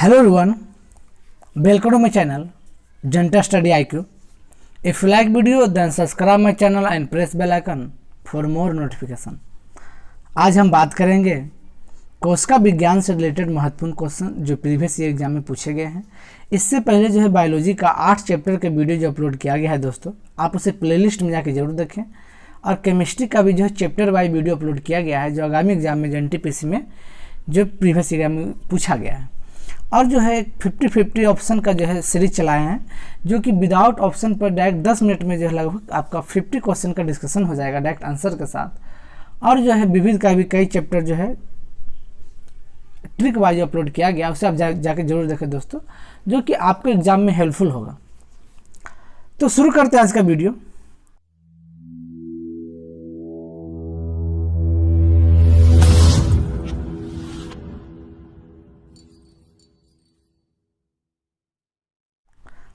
Hello everyone, welcome to my channel Janta Study IQ. If you like video then subscribe my channel and press bell icon for more notification. आज हम बात करेंगे कोशिका विज्ञान से related महत्वपूर्ण question जो प्रीवियस ईयर एग्जाम में पूछे गए हैं। इससे पहले जो है बायोलॉजी का 8 चैप्टर के वीडियो जो अपलोड किया गया है दोस्तों, आप उसे प्लेलिस्ट में जाके जरूर देखें। और केमिस्ट्री का भी जो है चैप्टर वाइज वीडियो अपलोड किया गया है जो आगामी एग्जाम में एनटीपीसी में जो प्रीवियस एग्जाम में पूछा गया है। और जो है 50-50 ऑप्शन का जो है सीरीज चलाए हैं जो कि विदाउट ऑप्शन पर डायरेक्ट 10 मिनट में जो है लगभग आपका 50 क्वेश्चन का डिस्कशन हो जाएगा डायरेक्ट आंसर के साथ। और जो है विविध का भी कई चैप्टर जो है ट्रिक वाइज अपलोड किया गया, उसे आप जाके जरूर देखें दोस्तों, जो कि आपके एग्जाम में हेल्पफुल होगा। तो शुरू करते हैं आज का वीडियो।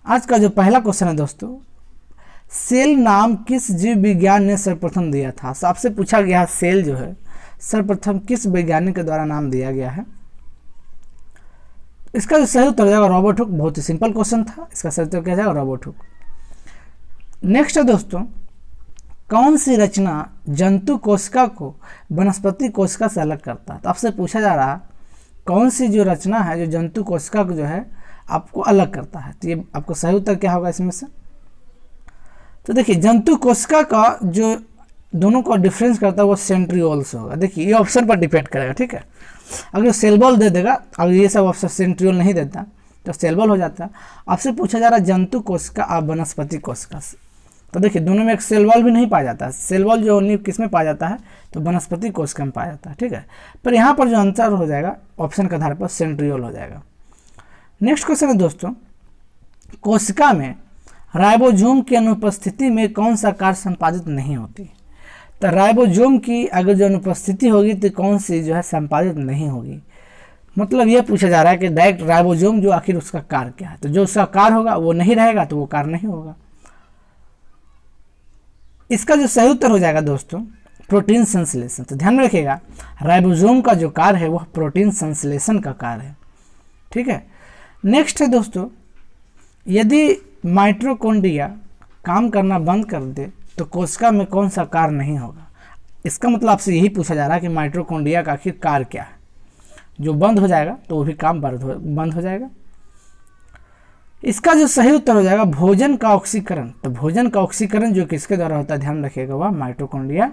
आज का जो पहला क्वेश्चन है दोस्तों, सेल नाम किस जीव विज्ञान ने सर्वप्रथम दिया था। आपसे पूछा गया है सेल जो है सर्वप्रथम किस वैज्ञानिक के द्वारा नाम दिया गया है। इसका जो सही उत्तर हो जाएगा रॉबर्ट हुक। बहुत ही सिंपल क्वेश्चन था, इसका सही उत्तर क्या जाएगा रॉबर्ट हुक। नेक्स्ट है दोस्तों, कौन सी रचना जंतु कोशिका को वनस्पति कोशिका से अलग करता है। तो आपसे पूछा जा रहा है कौन सी जो रचना है जो जंतु कोशिका को जो है आपको अलग करता है। तो ये आपको सही उत्तर क्या होगा इसमें से। तो देखिए जंतु कोशिका का जो दोनों को डिफरेंस करता है वो सेंट्रियोल से होगा। देखिए ये ऑप्शन पर डिपेंड करेगा, ठीक है। अगर सेल वॉल दे देगा, अगर ये सब ऑप्शन सेंट्रियोल नहीं देता तो सेल वॉल हो जाता है। आपसे पूछा जा रहा है जंतु कोशिका और वनस्पति कोशिका से। तो देखिए दोनों में एक सेल वॉल भी नहीं पाया जाता है। सेल वॉल जो ओनली किस में पाया जाता है तो वनस्पति कोशिका में पाया जाता है, ठीक है। पर यहाँ पर जो आंसर हो जाएगा ऑप्शन के आधार पर सेंट्रियोल हो जाएगा। नेक्स्ट क्वेश्चन है दोस्तों, कोशिका में राइबोसोम की अनुपस्थिति में कौन सा कार्य संपादित नहीं होती। तो राइबोसोम की अगर जो अनुपस्थिति होगी तो कौन सी जो है संपादित नहीं होगी। मतलब यह पूछा जा रहा है कि डायरेक्ट राइबोसोम जो आखिर उसका कार्य क्या है। तो जो उसका कार्य होगा वो नहीं रहेगा तो वो कार्य नहीं होगा। इसका जो सही उत्तर हो जाएगा दोस्तों प्रोटीन संश्लेषण। तो ध्यान में रखिएगा राइबोसोम का जो कार्य है वह प्रोटीन संश्लेषण का कार्य है, ठीक है। नेक्स्ट है दोस्तों, यदि माइटोकॉन्ड्रिया काम करना बंद कर दे तो कोशिका में कौन सा कार्य नहीं होगा। इसका मतलब आपसे यही पूछा जा रहा है कि माइटोकॉन्ड्रिया का आखिर कार्य क्या है। जो बंद हो जाएगा तो वो भी काम बंद हो जाएगा। इसका जो सही उत्तर हो जाएगा भोजन का ऑक्सीकरण। तो भोजन का ऑक्सीकरण जो किसके द्वारा होता है ध्यान रखिएगा वह माइटोकॉन्ड्रिया।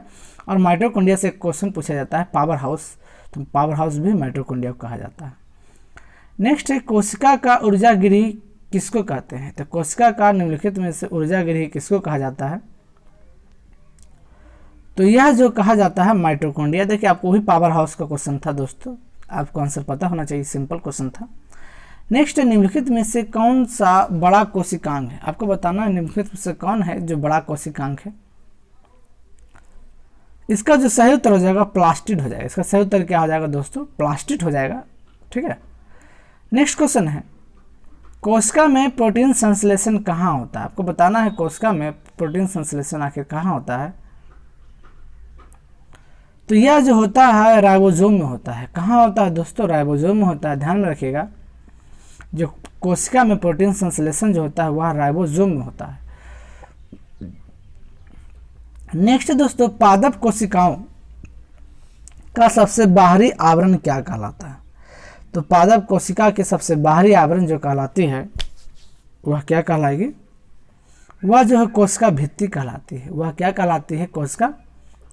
और माइटोकॉन्ड्रिया से एक क्वेश्चन पूछा जाता है पावर हाउस, तो पावर हाउस भी माइटोकॉन्ड्रिया को कहा जाता है। नेक्स्ट है कोशिका का ऊर्जा गृह किसको कहते हैं। तो कोशिका का निम्नलिखित में से ऊर्जा गृह किसको कहा जाता है। तो यह जो कहा जाता है माइटोकॉन्ड्रिया। देखिए आपको भी पावर हाउस का क्वेश्चन था दोस्तों, आपको आंसर पता होना चाहिए, सिंपल क्वेश्चन था। नेक्स्ट है निम्नलिखित में से कौन सा बड़ा कोशिकांग है। आपको बताना है निम्नलिखित में से कौन है जो बड़ा कोशिकांग है। इसका जो सही उत्तर हो जाएगा प्लास्टिड हो जाएगा। इसका सही उत्तर क्या हो जाएगा दोस्तों प्लास्टिड हो जाएगा, ठीक है। नेक्स्ट क्वेश्चन है कोशिका में प्रोटीन संश्लेषण कहाँ होता है। आपको बताना है कोशिका में प्रोटीन संश्लेषण आखिर कहाँ होता है। तो यह जो होता है राइबोसोम में होता है। कहाँ होता है दोस्तों राइबोसोम में होता है। ध्यान में रखिएगा जो कोशिका में प्रोटीन संश्लेषण जो होता है वह राइबोसोम में होता है। नेक्स्ट दोस्तों, पादप कोशिकाओं का सबसे बाहरी आवरण क्या कहलाता है। तो पादप कोशिका के सबसे बाहरी आवरण जो कहलाती है वह क्या कहलाएगी, वह जो है कोशिका भित्ति कहलाती है। वह क्या कहलाती है कोशिका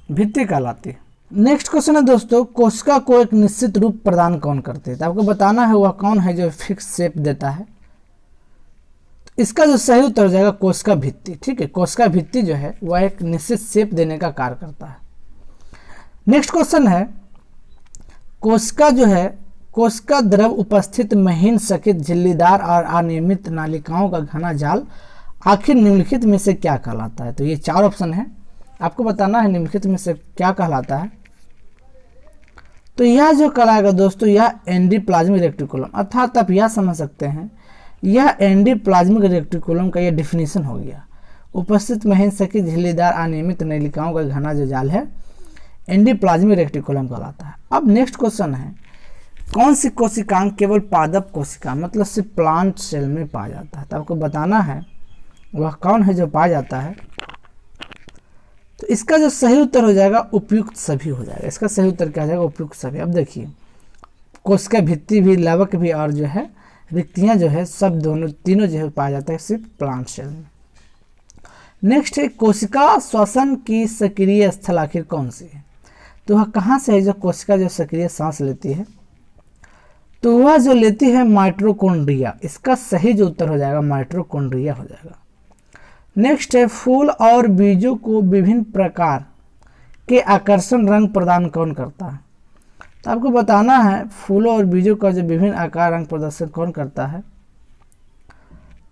भित्ति कहलाती है। नेक्स्ट क्वेश्चन है दोस्तों, कोशिका को एक निश्चित रूप प्रदान कौन करते हैं। तो आपको बताना है वह कौन है जो फिक्स शेप देता है। तो इसका जो सही उत्तर हो जाएगा कोशिका भित्ति, ठीक है। कोशिका भित्ति जो है वह एक निश्चित शेप देने का कार्य करता है। नेक्स्ट क्वेश्चन है कोशिका जो है कोशिका द्रव उपस्थित महीन सकित झिल्लीदार और अनियमित नालिकाओं का घना जाल आखिर निम्नलिखित में से क्या कहलाता है। तो ये 4 ऑप्शन है, आपको बताना है निम्नलिखित में से क्या कहलाता है। तो यह जो कहलाएगा दोस्तों यह एंडोप्लाज्मिक रेटिकुलम, अर्थात आप यह समझ सकते हैं यह एंडोप्लाज्मिक रेटिकुलम का यह डिफिनीशन हो गया। उपस्थित महीन सकित झिल्लीदार अनियमित नालिकाओं का घना जो जाल है एंडोप्लाज्मिक रेटिकुलम कहलाता है। अब नेक्स्ट क्वेश्चन है कौन सी कोशिकांग केवल पादप कोशिका मतलब सिर्फ प्लांट सेल में पाया जाता है? तो आपको बताना है वह कौन है जो पाया जाता है। तो इसका जो सही उत्तर हो जाएगा उपयुक्त सभी हो जाएगा। इसका सही उत्तर क्या हो जाएगा? उपयुक्त सभी। अब देखिए कोशिका भित्ति भी, लवक भी और जो है रिक्तियां जो है सब दोनों तीनों जो है पाया जाता है सिर्फ प्लांट सेल में। नेक्स्ट है कोशिका श्वसन की सक्रिय स्थल आखिर कौन सी है? तो वह कहाँ से है जो कोशिका जो सक्रिय सांस लेती है? तो वह जो लेती है माइटोकॉन्ड्रिया। इसका सही जो उत्तर हो जाएगा माइटोकॉन्ड्रिया हो जाएगा। नेक्स्ट है फूल और बीजों को विभिन्न प्रकार के आकर्षण रंग प्रदान कौन करता है? तो आपको बताना है फूलों और बीजों का जो विभिन्न आकार रंग प्रदर्शन कौन करता है?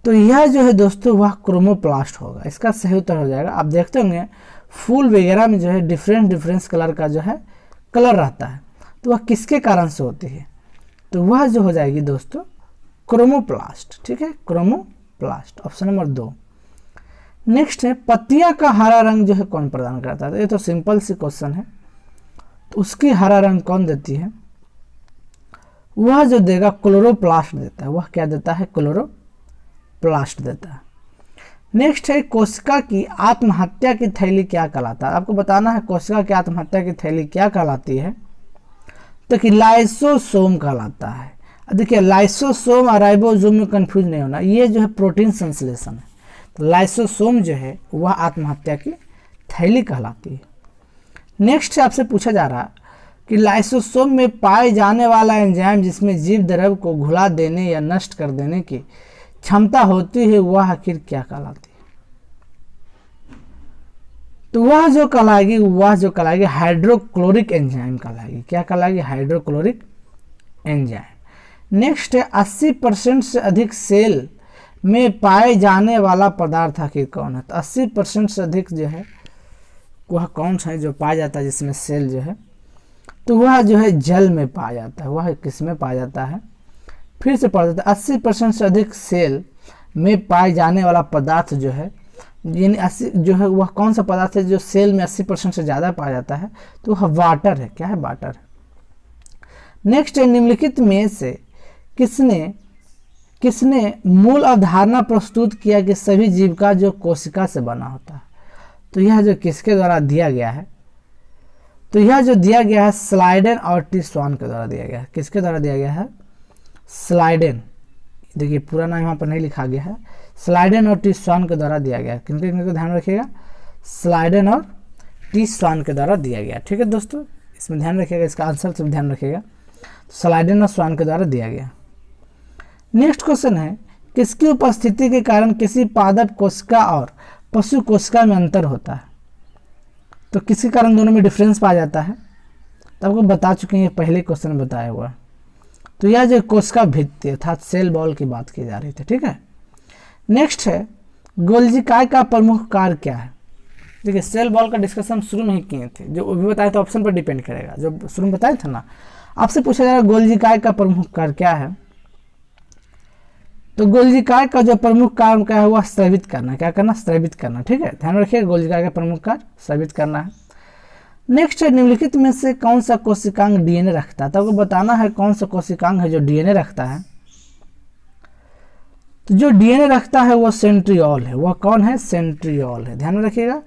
तो यह जो है दोस्तों वह क्रोमोप्लास्ट होगा। इसका सही उत्तर हो जाएगा। आप देखते होंगे फूल वगैरह में जो है डिफरेंट कलर का जो है कलर रहता है, तो वह किसके कारण से होती है? तो वह जो हो जाएगी दोस्तों क्रोमोप्लास्ट। ठीक है, क्रोमोप्लास्ट ऑप्शन नंबर 2। नेक्स्ट है पत्तियां का हरा रंग जो है कौन प्रदान करता है? तो ये तो सिंपल सी क्वेश्चन है। तो उसकी हरा रंग कौन देती है? वह जो देगा क्लोरोप्लास्ट देता है। वह क्या देता है? क्लोरोप्लास्ट देता है। नेक्स्ट है कोशिका की आत्महत्या की थैली क्या कहलाता है? आपको बताना है कोशिका की आत्महत्या की थैली क्या कहलाती है? तो कि लाइसोसोम कहलाता है। देखिए लाइसोसोम और राइबोसोम में कंफ्यूज नहीं होना, ये जो है प्रोटीन संश्लेषण है। तो लाइसोसोम जो है वह आत्महत्या की थैली कहलाती है। नेक्स्ट आपसे पूछा जा रहा कि लाइसोसोम में पाए जाने वाला एंजाइम जिसमें जीव द्रव्य को घुला देने या नष्ट कर देने की क्षमता होती है वह आखिर क्या कहलाती है? तो वह जो कहलाएगी हाइड्रोक्लोरिक एंजाइम कहलाएगी। क्या कहलाएगी? Hydrochloric enzyme. नेक्स्ट है 80% से अधिक सेल में पाए जाने वाला पदार्थ आखिर कौन है? तो 80% से अधिक जो है वह कौन सा है जो पाया जाता है जिसमें सेल जो है? तो वह जो है जल में पाया जाता है। वह किस में पाया जाता है? फिर से पढ़ देते हैं 80% से अधिक सेल में पाए जाने वाला पदार्थ जो है, यानी 80 जो है वह कौन सा पदार्थ है जो सेल में 80% से ज़्यादा पाया जाता है? तो वह वाटर है। क्या है? वाटर है। नेक्स्ट है निम्नलिखित में से किसने मूल अवधारणा प्रस्तुत किया कि सभी जीविका जो कोशिका से बना होता है? तो यह जो किसके द्वारा दिया गया है? तो यह जो दिया गया है स्लाइडेन और टी स्वान के द्वारा दिया गया है। किसके द्वारा दिया गया है? स्लाइडेन। देखिए पूरा नाम यहाँ पर नहीं लिखा गया है। स्लाइडेन और टी स्वान के द्वारा दिया गया है। किनके को ध्यान रखिएगा? स्लाइडेन और टी स्वान के द्वारा दिया गया। ठीक है दोस्तों, इसमें ध्यान रखिएगा, इसका आंसर से ध्यान रखिएगा। स्लाइडेन और स्वान के द्वारा दिया गया। नेक्स्ट क्वेश्चन है किसकी उपस्थिति के कारण किसी पादप कोशिका और पशु कोशिका में अंतर होता है? तो किसी कारण दोनों में डिफरेंस पाया जाता है? तो आपको बता चुके हैं, पहले क्वेश्चन में बताया हुआ। तो यह जो कोशिका भित्ति अर्थात सेल वॉल की बात की जा रही थी। ठीक है। नेक्स्ट है गोल्जी काय का प्रमुख कार्य क्या है? देखिए सेल वॉल का डिस्कशन शुरू में ही किए थे, जो अभी बताया था ऑप्शन पर डिपेंड करेगा। जो शुरू में बताया था ना, आपसे पूछा जा रहा है गोल्जी काय का प्रमुख कार्य क्या है? तो गोल्जी काय का जो प्रमुख कार्य क्या है वह स्रावित करना। क्या करना? स्रावित करना। ठीक है, ध्यान रखिएगा गोल्जी काय का प्रमुख कार्य स्रावित करना है। नेक्स्ट है निम्नलिखित में से कौन सा कोशिकांग डीएनए रखता है? तो आपको बताना है कौन सा कोशिकांग है जो डीएनए रखता है। तो जो डीएनए रखता है वह सेंट्रियोल है। वह कौन है? सेंट्रियोल है। ध्यान में रखिएगा,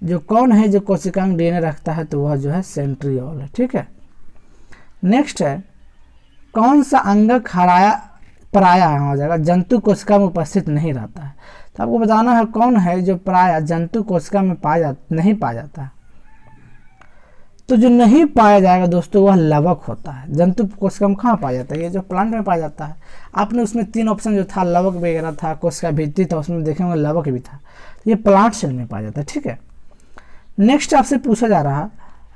जो कौन है जो कोशिकांग डीएनए रखता है तो वह जो है सेंट्रियोल है। ठीक है। नेक्स्ट है कौन सा अंगक पराया हो जाएगा जंतु कोशिका में उपस्थित नहीं रहता है? तो आपको बताना है कौन है जो पराया जंतु कोशिका में नहीं पाया जाता है। तो जो नहीं पाया जाएगा दोस्तों वह लवक होता है। जंतु कोशिका में कहाँ पाया जाता है? ये जो प्लांट में पाया जाता है। आपने उसमें 3 ऑप्शन जो था लवक वगैरह था, कोशिका भित्ति था, उसमें देखेंगे लवक भी था। ये प्लांट सेल में पाया जाता है। ठीक है। नेक्स्ट आपसे पूछा जा रहा है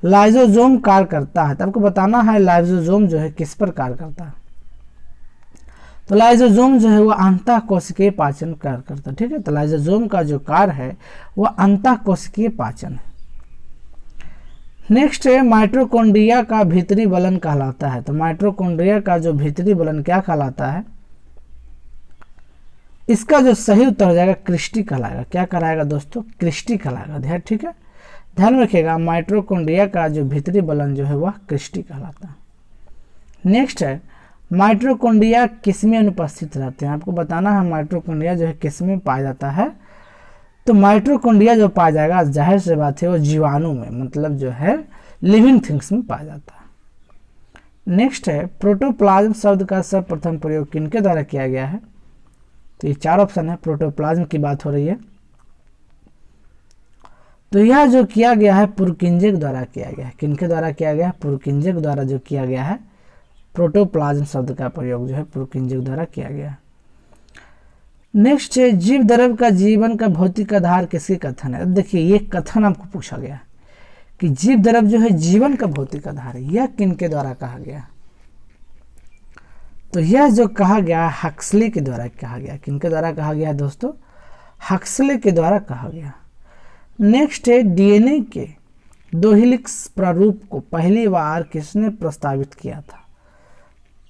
लाइसोसोम कार्य करता है। तो आपको बताना है लाइसोसोम जो है किस पर कार्य करता है? तो लाइसोसोम जो है वह अंतःकोशिकीय पाचन कार्य करता है। ठीक है। तो लाइसोसोम का जो कार्य है वह अंतःकोशिकीय पाचन है। नेक्स्ट है माइटोकॉन्ड्रिया का भीतरी बलन कहलाता है। तो माइटोकॉन्ड्रिया का जो भीतरी बलन क्या कहलाता है? इसका जो सही उत्तर हो जाएगा क्रिस्टी कहलाएगा। क्या कहलाएगा दोस्तों? क्रिस्टी कहलाएगा। ध्यान, ठीक है, ध्यान रखिएगा माइटोकॉन्ड्रिया का जो भीतरी बलन जो है वह क्रिस्टी कहलाता है। नेक्स्ट है माइटोकॉन्ड्रिया किसमें अनुपस्थित रहते हैं, आपको बताना है माइटोकॉन्ड्रिया जो है किसमें पाया जाता है। तो माइटोकॉन्ड्रिया जो पाया जाएगा जाहिर सी बात है वो जीवाणु में, मतलब जो है लिविंग थिंग्स में पाया जाता है। नेक्स्ट है प्रोटोप्लाज्म शब्द का सर्वप्रथम प्रयोग किनके द्वारा किया गया है, तो ये 4 ऑप्शन है, प्रोटोप्लाज्म की बात हो रही है। तो यह जो किया गया है पुरकिंजे द्वारा किया गया है, किनके द्वारा किया गया है, पुरकिंजे द्वारा जो किया गया है, प्रोटोप्लाज्म शब्द का प्रयोग जो है पुरकिंजे द्वारा किया गया है। नेक्स्ट है जीव द्रव्य का जीवन का भौतिक आधार किसके कथन है। अब देखिए ये कथन आपको पूछा गया है कि जीव द्रव्य जो है जीवन का भौतिक आधार है, यह किनके द्वारा कहा गया, तो यह जो कहा गया हक्सले के द्वारा कहा गया, किनके द्वारा कहा गया दोस्तों, हक्सले के द्वारा कहा गया। नेक्स्ट है डीएनए के 2 हेलिक्स प्रारूप को पहली बार किसने प्रस्तावित किया था,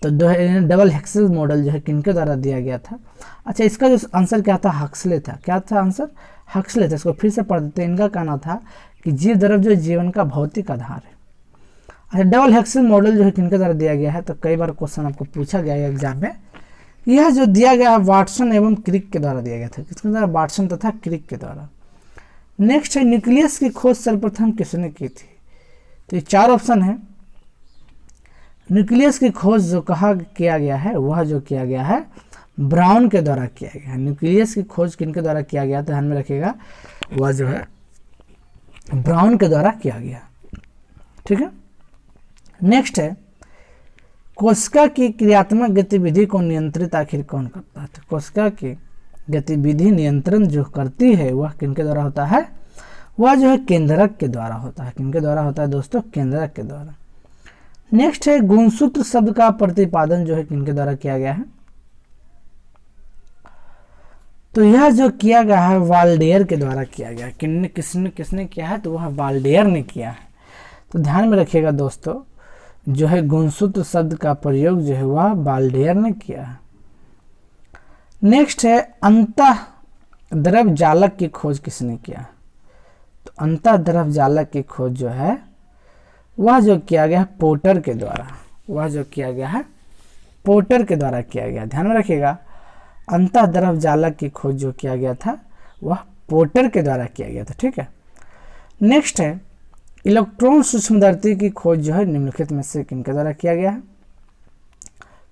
तो डबल हेक्सेल मॉडल जो है किनके द्वारा दिया गया था। अच्छा इसका जो आंसर क्या था, हक्सले था। क्या था आंसर, हक्सले था। इसको फिर से पढ़ देते हैं। इनका कहना था कि जीव द्रव्य जो जीवन का भौतिक आधार है। अच्छा डबल हेक्सेल मॉडल जो है किनके द्वारा दिया गया है, तो कई बार क्वेश्चन आपको पूछा गया है एग्जाम में। यह जो दिया गया है वाटसन एवं क्रिक के द्वारा दिया गया था, किसके द्वारा, वाटसन तथा क्रिक के द्वारा। नेक्स्ट है न्यूक्लियस की खोज सर्वप्रथम किसने की थी, तो ये 4 ऑप्शन है। न्यूक्लियस की खोज जो किया गया है वह जो किया गया है ब्राउन के द्वारा किया गया है। न्यूक्लियस की खोज किनके द्वारा किया गया, तो ध्यान में रखिएगा वह जो है ब्राउन के द्वारा किया गया, ठीक है। नेक्स्ट है कोशिका की क्रियात्मक गतिविधि को नियंत्रित आखिर कौन करता है, तो कोशिका की गतिविधि नियंत्रण जो करती है वह किनके द्वारा होता है, वह जो है केंद्रक के द्वारा होता है। किनके द्वारा होता है दोस्तों, केंद्रक के द्वारा। नेक्स्ट है गुणसूत्र शब्द का प्रतिपादन जो है किनके द्वारा किया गया है, तो यह जो किया गया है वाल्डेयर के द्वारा किया गया है। किसने किया है, तो वह वाल्डेयर ने किया है। तो ध्यान में रखिएगा दोस्तों, जो है गुणसूत्र शब्द का प्रयोग जो है वह वाल्डेयर ने किया है। नेक्स्ट है अंतः द्रव जालक की खोज किसने किया, तो अंतः द्रव जालक की खोज जो है वह जो किया गया है पोर्टर के द्वारा, वह जो किया गया है पोर्टर के द्वारा किया गया। ध्यान में रखिएगा अंतः द्रव जालक की खोज जो किया गया था वह पोर्टर के द्वारा किया गया था, ठीक है। नेक्स्ट है इलेक्ट्रॉन सूक्ष्मदर्शी की खोज जो है निम्नलिखित में से किनके द्वारा किया गया है,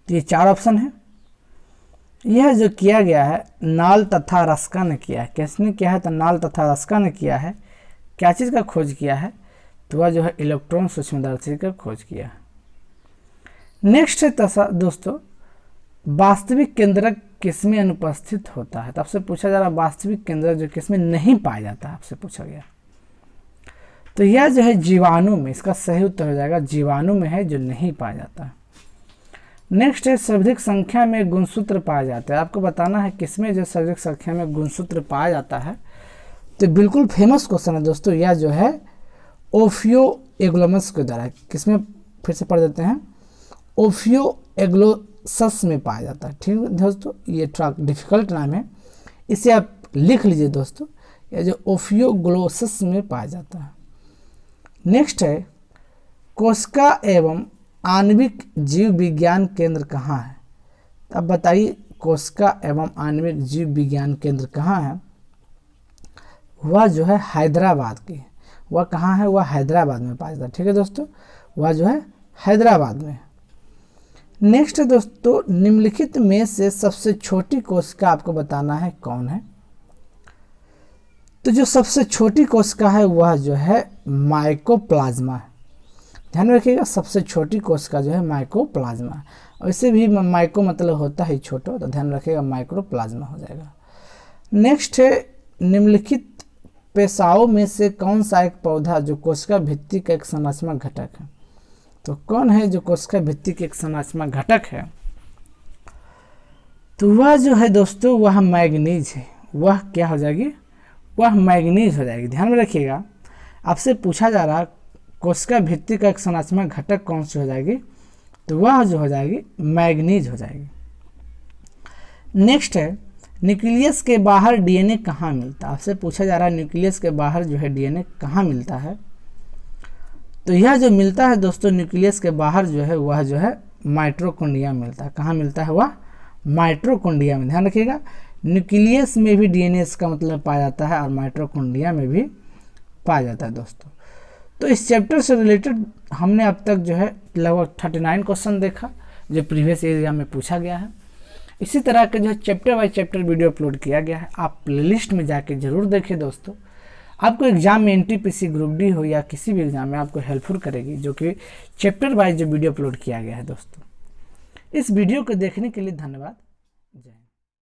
तो ये 4 ऑप्शन है। यह जो किया गया है नाल तथा रस्का ने किया है। किसने किया है, तो नाल तथा रस्का ने किया है। क्या चीज़ का खोज किया है, तो वह जो है इलेक्ट्रॉन सूक्ष्मदर्शी का खोज किया है। नेक्स्ट है दोस्तों वास्तविक केंद्रक किसमें अनुपस्थित होता है, तो आपसे पूछा जा रहा है वास्तविक केंद्रक जो किसमें नहीं पाया जाता है, आपसे पूछा गया। तो यह जो है जीवाणु में, इसका सही उत्तर हो जाएगा जीवाणु में है जो नहीं पाया जाता है। नेक्स्ट है सर्वाधिक संख्या में गुणसूत्र पाया जाता है। आपको बताना है किसमें जो सर्वाधिक संख्या में गुणसूत्र पाया जाता है, तो बिल्कुल फेमस क्वेश्चन है दोस्तों। यह जो है ओफियोएग्लोमस के द्वारा, किसमें फिर से पढ़ देते हैं, ओफियोएग्लोसस में पाया जाता है, ठीक है दोस्तों। ये थोड़ा डिफिकल्ट नाम है, इसे आप लिख लीजिए दोस्तों, यह जो ओफियोग्लोसस में पाया जाता है। नेक्स्ट है कोशिका एवं आणविक जीव विज्ञान केंद्र कहाँ है, अब बताइए कोशिका एवं आणविक जीव विज्ञान केंद्र कहाँ है, वह जो है हैदराबाद की, वह कहाँ है, वह हैदराबाद में पाया जाता है, ठीक है दोस्तों, वह जो है हैदराबाद में। नेक्स्ट है दोस्तों निम्नलिखित में से सबसे छोटी कोशिका आपको बताना है कौन है, तो जो सबसे छोटी कोशिका है वह जो है माइकोप्लाज्मा है। ध्यान रखिएगा सबसे छोटी कोशिका जो है माइकोप्लाज्मा है, और इसे भी माइको मतलब होता है छोटा, तो ध्यान रखिएगा माइक्रोप्लाज्मा हो जाएगा। नेक्स्ट है निम्नलिखित पेशाओं में से कौन सा एक पौधा जो कोशिका भित्ति का एक संरचनात्मक घटक है, तो कौन है जो कोशिका भित्ति के एक संरचनात्मक घटक है, तो वह जो है दोस्तों वह मैग्नीज है। वह क्या हो जाएगी, वह मैग्नीज हो जाएगी। ध्यान में रखिएगा आपसे पूछा जा रहा कोशिका भित्ति का एक संरचनात्मक घटक कौन सी हो जाएगी, तो वह जो हो जाएगी मैग्नीज हो जाएगी। नेक्स्ट है न्यूक्लियस के बाहर डीएनए कहाँ मिलता है, आपसे पूछा जा रहा है न्यूक्लियस के बाहर जो है डीएनए कहाँ मिलता है, तो यह जो मिलता है दोस्तों न्यूक्लियस के बाहर जो है वह जो है माइटोकॉन्ड्रिया मिलता है। कहाँ मिलता है वह? माइटोकॉन्ड्रिया में। ध्यान रखिएगा, न्यूक्लियस में भी डीएनए का मतलब पाया जाता है और माइटोकॉन्ड्रिया में भी पाया जाता है दोस्तों। तो इस चैप्टर से रिलेटेड हमने अब तक जो है लगभग 39 क्वेश्चन देखा जो प्रीवियस एग्जाम में पूछा गया है। इसी तरह के जो है chapter by chapter video upload किया गया है, आप प्लेलिस्ट में जाके जरूर देखें दोस्तों। आपको एग्जाम में एनटीपीसी ग्रुप डी हो या किसी भी एग्जाम में आपको हेल्पफुल करेगी, जो कि चैप्टर वाइज जो वीडियो अपलोड किया गया है दोस्तों। इस वीडियो को देखने के लिए धन्यवाद। जय हिंद।